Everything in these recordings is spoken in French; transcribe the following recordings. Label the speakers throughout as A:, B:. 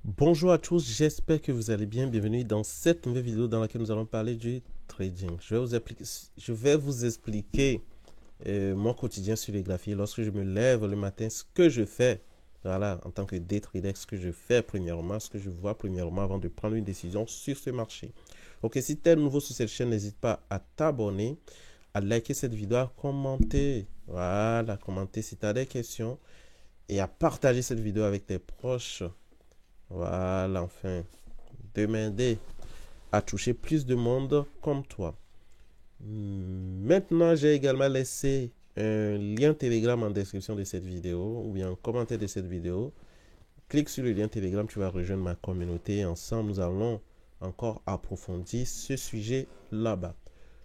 A: Bonjour à tous, j'espère que vous allez bien. Bienvenue dans cette nouvelle vidéo dans laquelle nous allons parler du trading. Je vais vous expliquer mon quotidien sur les graphiques. Lorsque je me lève le matin, ce que je fais, voilà, en tant que day trader, ce que je fais premièrement, ce que je vois premièrement avant de prendre une décision sur ce marché. Ok, si tu es nouveau sur cette chaîne, n'hésite pas à t'abonner, à liker cette vidéo, à commenter. Voilà, commenter si tu as des questions et à partager cette vidéo avec tes proches. Voilà, enfin, demander à toucher plus de monde comme toi. Maintenant, j'ai également laissé un lien Telegram en description de cette vidéo ou bien en commentaire de cette vidéo. Clique sur le lien Telegram, tu vas rejoindre ma communauté. Ensemble, nous allons encore approfondir ce sujet là-bas.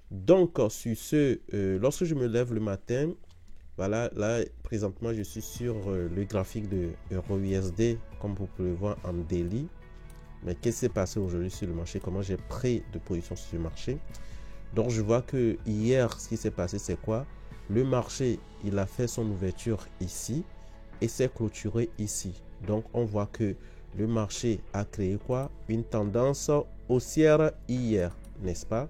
A: Donc, sur ce, lorsque je me lève le matin, voilà, là, présentement, je suis sur le graphique de EURUSD, comme vous pouvez le voir en daily. Mais qu'est-ce qui s'est passé aujourd'hui sur le marché? Comment j'ai pris de position sur le marché? Donc, je vois que hier, ce qui s'est passé, c'est quoi? Le marché, il a fait son ouverture ici et s'est clôturé ici. Donc, on voit que le marché a créé quoi? Une tendance haussière hier, n'est-ce pas?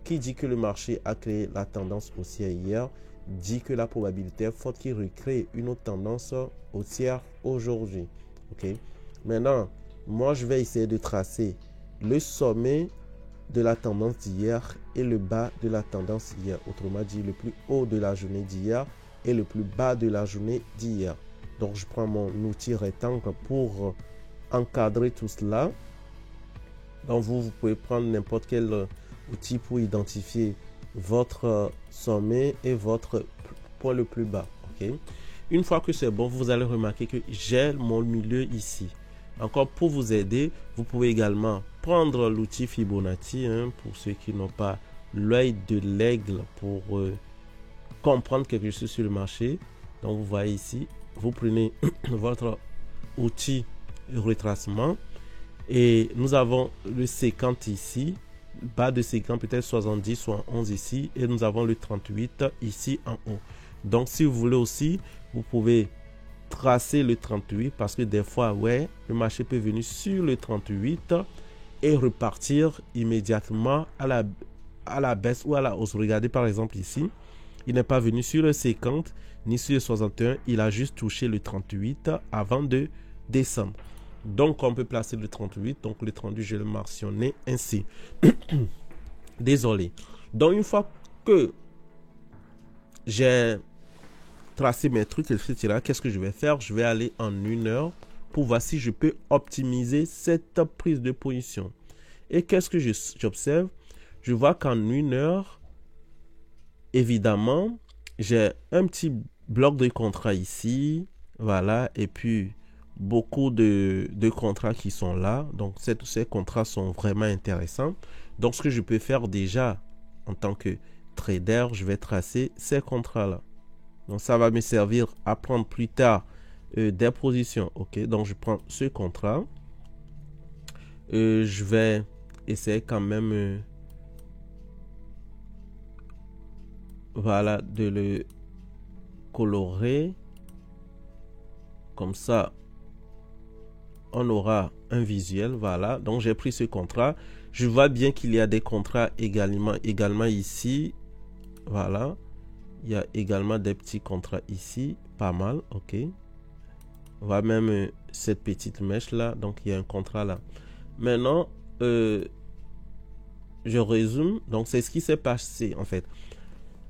A: Qui dit que le marché a créé la tendance haussière hier, dit que la probabilité est forte qu'il recrée une autre tendance haussière aujourd'hui. Ok. Maintenant, moi, je vais essayer de tracer le sommet de la tendance d'hier et le bas de la tendance d'hier. Autrement dit, le plus haut de la journée d'hier et le plus bas de la journée d'hier. Donc, je prends mon outil rectangle pour encadrer tout cela. Donc, vous pouvez prendre n'importe quel outil pour identifier votre sommet et votre point le plus bas. Ok. Une fois que c'est bon, vous allez remarquer que j'ai mon milieu ici. Encore pour vous aider, vous pouvez également prendre l'outil Fibonacci pour ceux qui n'ont pas l'œil de l'aigle pour comprendre quelque chose sur le marché. Donc vous voyez ici, vous prenez votre outil retracement et nous avons le 50 ici, bas de 50 peut-être 70, 71 ici et nous avons le 38 ici en haut. Donc si vous voulez aussi, vous pouvez tracer le 38 parce que des fois, ouais, le marché peut venir sur le 38 et repartir immédiatement à la baisse ou à la hausse. Regardez par exemple ici, il n'est pas venu sur le 50 ni sur le 61, il a juste touché le 38 avant de descendre. Donc on peut placer le 38, donc le 38 je le mentionné ainsi. Désolé. Donc une fois que j'ai tracer mes trucs, etc. Qu'est-ce que je vais faire? Je vais aller en 1 heure pour voir si je peux optimiser cette prise de position. Et qu'est-ce que j'observe? Je vois qu'en 1 heure, évidemment, j'ai un petit bloc de contrats ici. Voilà. Et puis, beaucoup de contrats qui sont là. Donc, ces contrats sont vraiment intéressants. Donc, ce que je peux faire déjà en tant que trader, je vais tracer ces contrats-là. Donc, ça va me servir à prendre plus tard des positions. Ok, donc je prends ce contrat. Je vais essayer quand même voilà, de le colorer. Comme ça, on aura un visuel. Voilà, donc j'ai pris ce contrat. Je vois bien qu'il y a des contrats également ici. Voilà. Il y a également des petits contrats ici, pas mal, ok. On voit même cette petite mèche là, donc il y a un contrat là. Maintenant, je résume, donc c'est ce qui s'est passé en fait.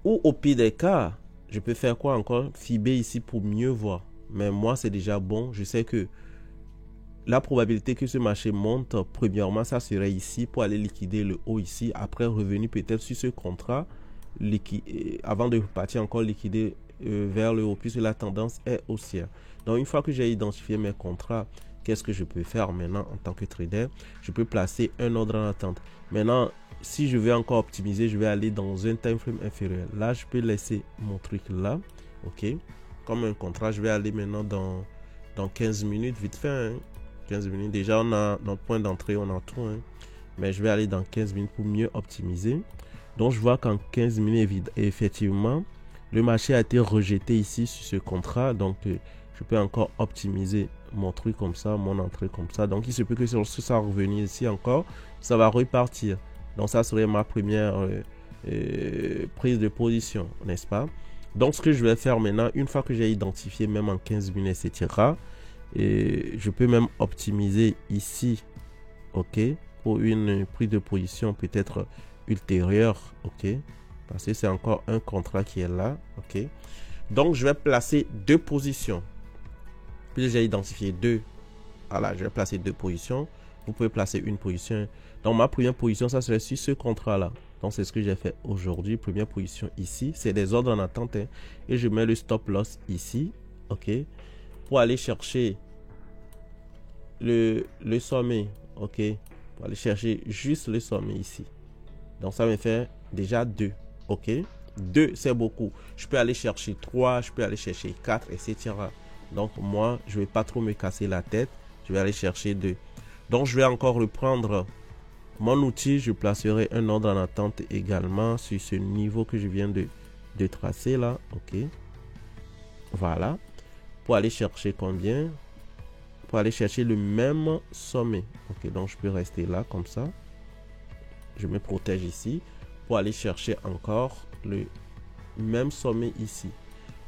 A: Ou au pire des cas, je peux faire quoi encore? Fibé ici pour mieux voir. Mais moi, c'est déjà bon, je sais que la probabilité que ce marché monte, premièrement, ça serait ici pour aller liquider le haut ici, après revenir peut-être sur ce contrat, avant de partir encore liquider vers le haut puisque la tendance est haussière. Donc une fois que j'ai identifié mes contrats, qu'est-ce que je peux faire maintenant en tant que trader? Je peux placer un ordre en attente. Maintenant, si je veux encore optimiser, je vais aller dans un time frame inférieur. Là, je peux laisser mon truc là, ok, comme un contrat. Je vais aller maintenant dans 15 minutes, vite fait, hein. 15 minutes, déjà on a notre point d'entrée, on a tout, hein. Mais je vais aller dans 15 minutes pour mieux optimiser. Donc je vois qu'en 15 minutes, effectivement, le marché a été rejeté ici sur ce contrat. Donc Je peux encore optimiser mon truc comme ça, mon entrée comme ça. Donc, il se peut que si ça revenir ici encore, ça va repartir. Donc, ça serait ma première prise de position, n'est-ce pas? Donc, ce que je vais faire maintenant, une fois que j'ai identifié, même en 15 minutes, etc., et je peux même optimiser ici, ok, pour une prise de position peut-être ultérieure, ok, parce que c'est encore un contrat qui est là, ok. Donc, je vais placer deux positions. Puis j'ai identifié deux. Voilà, je vais placer deux positions. Vous pouvez placer une position. Donc, ma première position, ça serait sur ce contrat-là. Donc, c'est ce que j'ai fait aujourd'hui. Première position ici. C'est des ordres en attente. Hein. Et je mets le stop loss ici. OK. Pour aller chercher le sommet. OK. Pour aller chercher juste le sommet ici. Donc, ça me fait déjà deux. OK. 2, c'est beaucoup. Je peux aller chercher 3, je peux aller chercher 4, etc. Donc, moi, je ne vais pas trop me casser la tête. Je vais aller chercher 2. Donc, je vais encore reprendre mon outil. Je placerai un ordre en attente également sur ce niveau que je viens de tracer là. OK. Voilà. Pour aller chercher combien? Pour aller chercher le même sommet. OK. Donc, je peux rester là comme ça. Je me protège ici. Pour aller chercher encore le même sommet ici.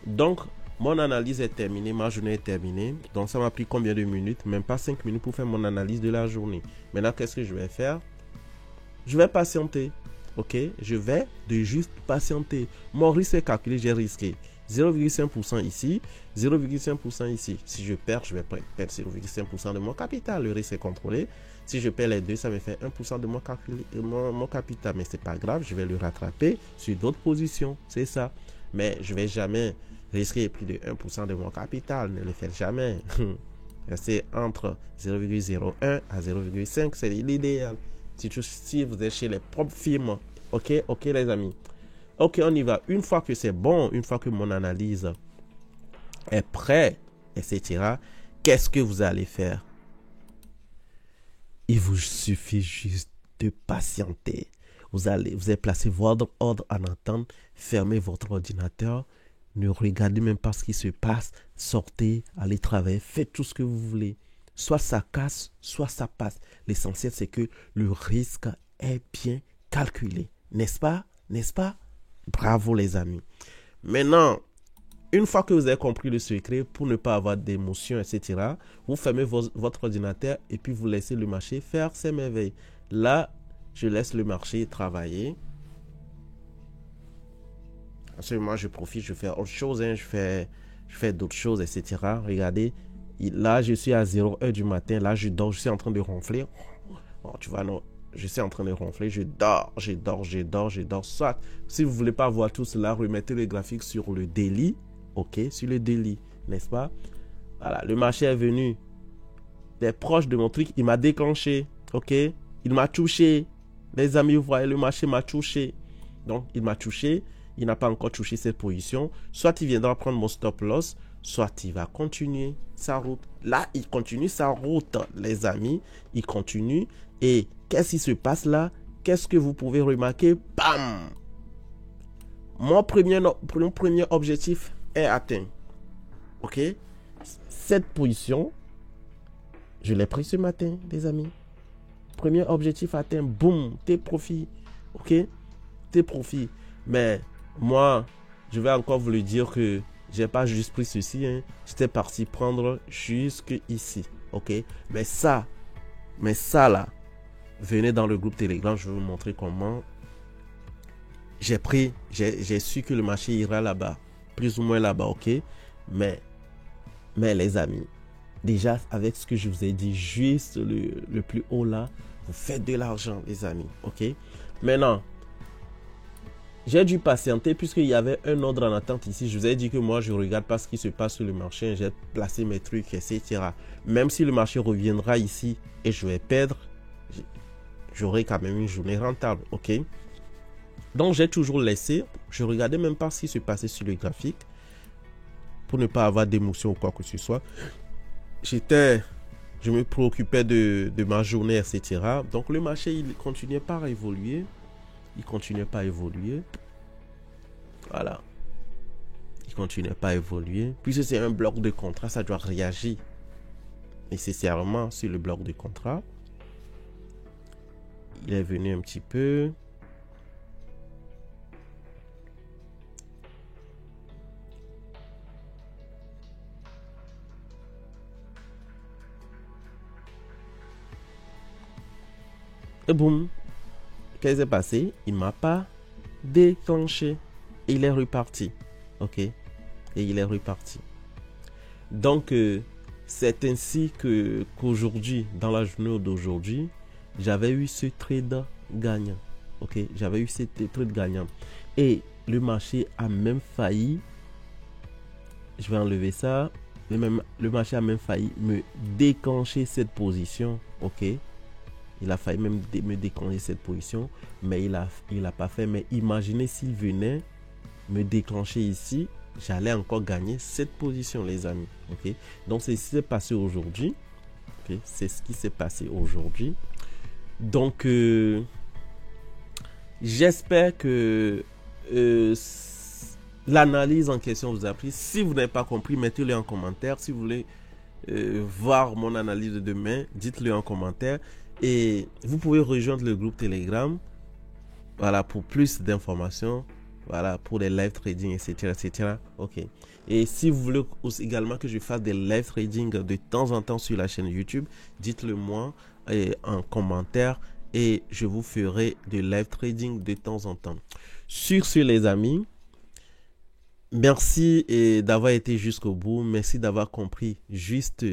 A: Donc, mon analyse est terminée, ma journée est terminée. Donc, ça m'a pris combien de minutes? Même pas 5 minutes pour faire mon analyse de la journée. Maintenant, qu'est-ce que je vais faire? Je vais patienter. OK? Je vais juste patienter. Mon risque est calculé, j'ai risqué 0,5% ici, 0,5% ici. Si je perds, je vais perdre 0,5% de mon capital. Le risque est contrôlé. Si je perds les deux, ça me fait 1% de mon capital. Mais ce n'est pas grave, je vais le rattraper sur d'autres positions. C'est ça. Mais je ne vais jamais risquer plus de 1% de mon capital. Ne le faites jamais. C'est entre 0,01 à 0,5. C'est l'idéal. Si vous êtes chez les propres firmes. OK, les amis. OK, on y va. Une fois que c'est bon, une fois que mon analyse est prête, etc., qu'est-ce que vous allez faire? Il vous suffit juste de patienter. Vous allez placer votre ordre en attente, fermez votre ordinateur, ne regardez même pas ce qui se passe, sortez, allez travailler, faites tout ce que vous voulez. Soit ça casse, soit ça passe. L'essentiel, c'est que le risque est bien calculé. N'est-ce pas? N'est-ce pas? Bravo les amis. Maintenant, une fois que vous avez compris le secret, pour ne pas avoir d'émotions, etc., vous fermez votre ordinateur et puis vous laissez le marché faire ses merveilles. Là, je laisse le marché travailler. Moi, je profite, je fais autre chose, hein, je fais d'autres choses, etc. Regardez, là, je suis à 0h du matin. Là, je dors, je suis en train de ronfler. Bon, tu vois, non. Je suis en train de ronfler, je dors. Soit, si vous ne voulez pas voir tout cela, remettez le graphique sur le daily. OK, sur le daily, n'est-ce pas? Voilà, le marché est venu. Des proches de mon truc, il m'a déclenché. OK, il m'a touché. Les amis, vous voyez, le marché m'a touché. Donc, il m'a touché. Il n'a pas encore touché cette position. Soit il viendra prendre mon stop loss, soit il va continuer sa route. Là, il continue sa route, les amis. Il continue. Et qu'est-ce qui se passe là? Qu'est-ce que vous pouvez remarquer? Bam! Mon premier objectif est atteint. OK? Cette position, je l'ai pris ce matin, les amis. Premier objectif atteint. Boum! Tes profits. OK? Tes profits. Mais moi, je vais encore vous le dire que j'ai pas juste pris ceci. Hein. J'étais parti prendre jusque ici. OK? Mais ça là, venez dans le groupe Telegram, je vais vous montrer comment j'ai su que le marché ira là-bas, plus ou moins là-bas, OK? Mais les amis, déjà avec ce que je vous ai dit, juste le plus haut là, vous faites de l'argent, les amis, OK? Maintenant, j'ai dû patienter puisqu'il y avait un ordre en attente ici. Je vous ai dit que moi, je ne regarde pas ce qui se passe sur le marché. J'ai placé mes trucs, etc. Même si le marché reviendra ici et je vais perdre, j'aurai quand même une journée rentable. OK? Donc, j'ai toujours laissé. Je ne regardais même pas ce qui se passait sur le graphique pour ne pas avoir d'émotion ou quoi que ce soit. Je me préoccupais de ma journée, etc. Donc, le marché, il continuait pas à évoluer. Il continuait pas à évoluer. Voilà. Il qui ne continuait pas à évoluer. Puisque c'est un bloc de contrat, ça doit réagir nécessairement sur le bloc de contrat. Il est venu un petit peu. Et boum. Qu'est-ce qui s'est passé? Il ne m'a pas déclenché. Il est reparti. OK? Et il est reparti. Donc, c'est ainsi qu'aujourd'hui, dans la journée d'aujourd'hui, j'avais eu ce trade gagnant. OK? J'avais eu ce trade gagnant. Et le marché a même failli. Je vais enlever ça. Le marché a même failli me déclencher cette position. OK? Il a failli même me déclencher cette position. Mais il a pas fait. Mais imaginez s'il venait me déclencher ici. J'allais encore gagner cette position, les amis. OK? Donc, c'est ce qui s'est passé aujourd'hui. OK? C'est ce qui s'est passé aujourd'hui. Donc, j'espère que l'analyse en question vous a plu. Si vous n'avez pas compris, mettez-le en commentaire. Si vous voulez voir mon analyse de demain, dites-le en commentaire. Et vous pouvez rejoindre le groupe Telegram. Voilà, pour plus d'informations. Voilà, pour les live trading, etc., etc. OK. Et si vous voulez aussi également que je fasse des live trading de temps en temps sur la chaîne YouTube, dites-le moi en commentaire et je vous ferai de live trading de temps en temps. Sur ce, les amis, merci d'avoir été jusqu'au bout. Merci d'avoir compris juste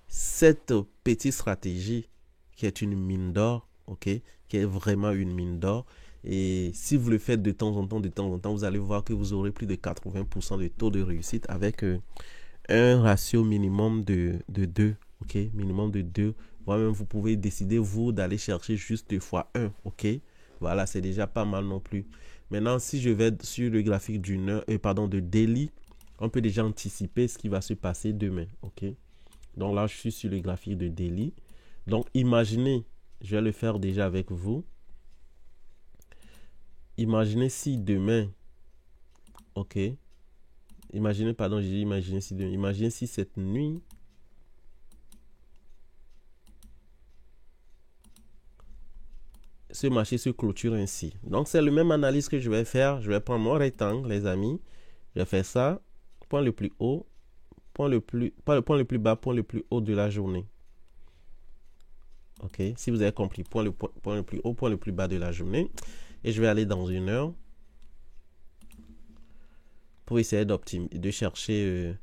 A: cette petite stratégie qui est une mine d'or, OK, qui est vraiment une mine d'or. Et si vous le faites de temps en temps, vous allez voir que vous aurez plus de 80% de taux de réussite avec un ratio minimum de 2. OK? Minimum de 2. Moi-même, vous pouvez décider, vous, d'aller chercher juste x1. OK? Voilà, c'est déjà pas mal non plus. Maintenant, si je vais sur le graphique de daily, on peut déjà anticiper ce qui va se passer demain. OK? Donc là, je suis sur le graphique de daily. Donc, imaginez, je vais le faire déjà avec vous. Imaginez si demain, OK, imaginez si cette nuit, ce marché se clôture ainsi. Donc, c'est le même analyse que je vais faire. Je vais prendre mon rectangle, les amis. Je vais faire ça, point le plus haut, pas le plus bas, point le plus haut de la journée. OK, si vous avez compris, point le plus haut, point le plus bas de la journée. Et je vais aller dans une heure pour essayer de chercher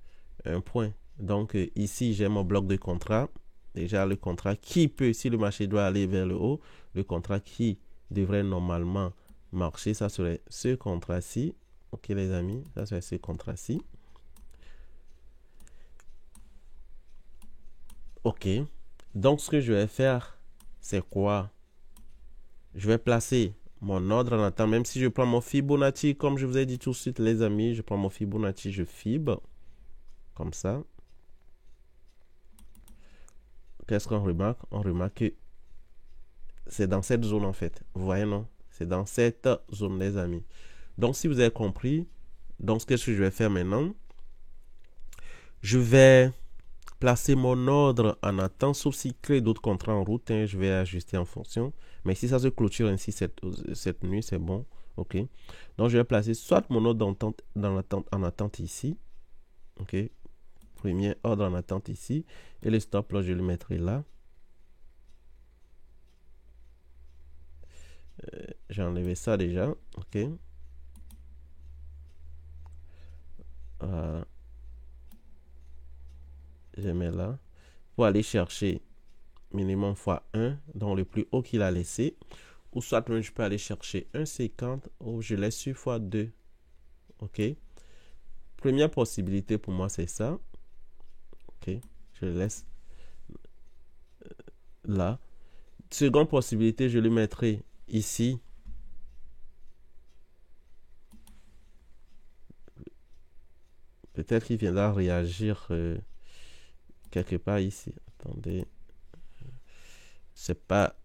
A: un point. Donc, ici, j'ai mon bloc de contrat. Déjà, le contrat qui peut, si le marché doit aller vers le haut, le contrat qui devrait normalement marcher, ça serait ce contrat-ci. OK, les amis, ça serait ce contrat-ci. OK. Donc, ce que je vais faire, c'est quoi? Je vais placer mon ordre en attendant, même si je prends mon Fibonacci, comme je vous ai dit tout de suite, les amis, je prends mon Fibonacci, je fibre, comme ça. Qu'est-ce qu'on remarque? On remarque que c'est dans cette zone, en fait. Vous voyez, non? C'est dans cette zone, les amis. Donc, si vous avez compris, donc, qu'est-ce que je vais faire maintenant? Je vais placer mon ordre en attente, sauf s'il crée d'autres contrats en route, hein, je vais ajuster en fonction. Mais si ça se clôture ainsi cette nuit, c'est bon. OK. Donc, je vais placer soit mon ordre en attente ici. OK. Premier ordre en attente ici. Et le stop, là, je le mettrai là. J'ai enlevé ça déjà. OK. Je mets là. Pour aller chercher minimum x1, donc le plus haut qu'il a laissé. Ou soit je peux aller chercher 1,50 ou je laisse sur x2. OK. Première possibilité pour moi, c'est ça. OK. Je le laisse là. Seconde possibilité, je le mettrai ici. Peut-être qu'il viendra réagir quelque part ici. Attendez. C'est pas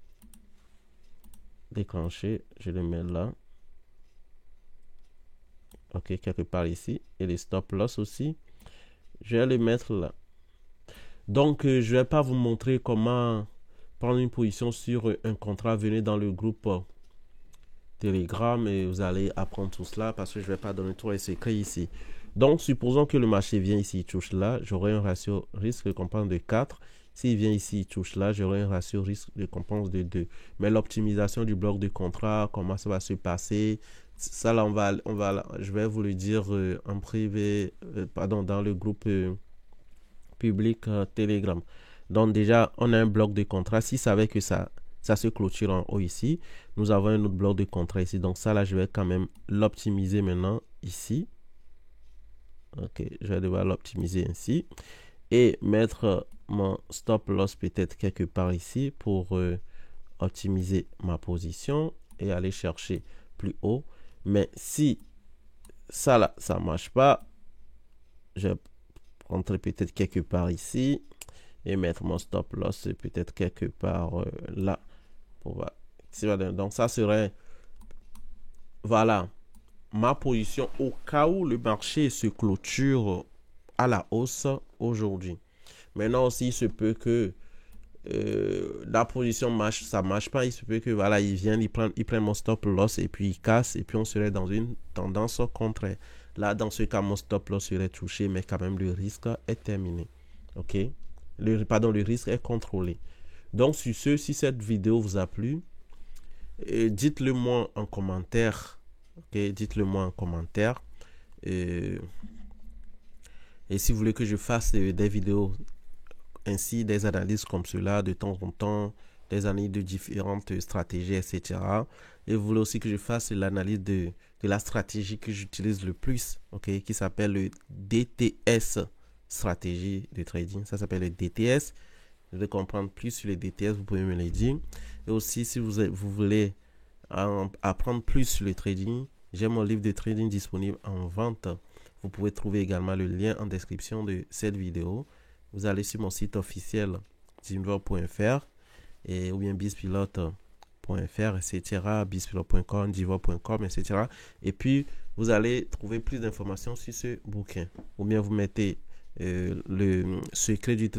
A: déclenché. Je le mets là. Ok, quelque part ici. Et les stop loss aussi. Je vais les mettre là. Donc, je ne vais pas vous montrer comment prendre une position sur un contrat. Venez dans le groupe Telegram et vous allez apprendre tout cela parce que je ne vais pas donner tous les secrets ici. Donc, supposons que le marché vient ici, il touche là, j'aurai un ratio risque-récompense de 4. S'il vient ici, il touche là, j'aurai un ratio risque-récompense de 2. Mais l'optimisation du bloc de contrat, comment ça va se passer, ça là, je vais vous le dire en privé, pardon, dans le groupe public Telegram. Donc déjà, on a un bloc de contrat. Si ça savait que ça se clôture en haut ici, nous avons un autre bloc de contrat ici. Donc ça là, je vais quand même l'optimiser maintenant ici. Ok, je vais devoir l'optimiser ainsi. Et mettre mon stop loss peut-être quelque part ici pour optimiser ma position et aller chercher plus haut. Mais si ça là, ça ne marche pas, je vais rentrer peut-être quelque part ici et mettre mon stop loss peut-être quelque part là. Donc ça serait, voilà, ma position au cas où le marché se clôture à la hausse aujourd'hui. Maintenant aussi, il se peut que la position marche, ça marche pas. Il se peut que voilà, il prenne mon stop loss et puis il casse et puis on serait dans une tendance contraire. Là, dans ce cas, mon stop loss serait touché, mais quand même le risque est terminé. Ok, le risque est contrôlé. Donc sur ce, si cette vidéo vous a plu, dites-le moi en commentaire. Ok, dites-le moi en commentaire. Et si vous voulez que je fasse des vidéos ainsi, des analyses comme cela de temps en temps, des analyses de différentes stratégies, etc. Et vous voulez aussi que je fasse l'analyse de la stratégie que j'utilise le plus, ok, qui s'appelle le DTS, stratégie de trading. Ça s'appelle le DTS. Vous voulez comprendre plus sur les DTS, vous pouvez me le dire. Et aussi, si vous voulez apprendre plus sur le trading, j'ai mon livre de trading disponible en vente. Vous pouvez trouver également le lien en description de cette vidéo. Vous allez sur mon site officiel divor.fr et ou bien bizpilote.fr, etc. bizpilote.com, divor.com, etc. Et puis, vous allez trouver plus d'informations sur ce bouquin. Ou bien vous mettez le secret du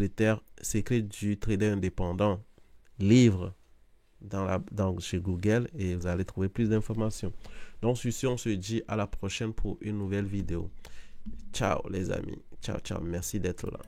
A: trader indépendant livre chez Google et vous allez trouver plus d'informations. Donc, sur ce, on se dit à la prochaine pour une nouvelle vidéo. Ciao les amis. Ciao, ciao. Merci d'être là.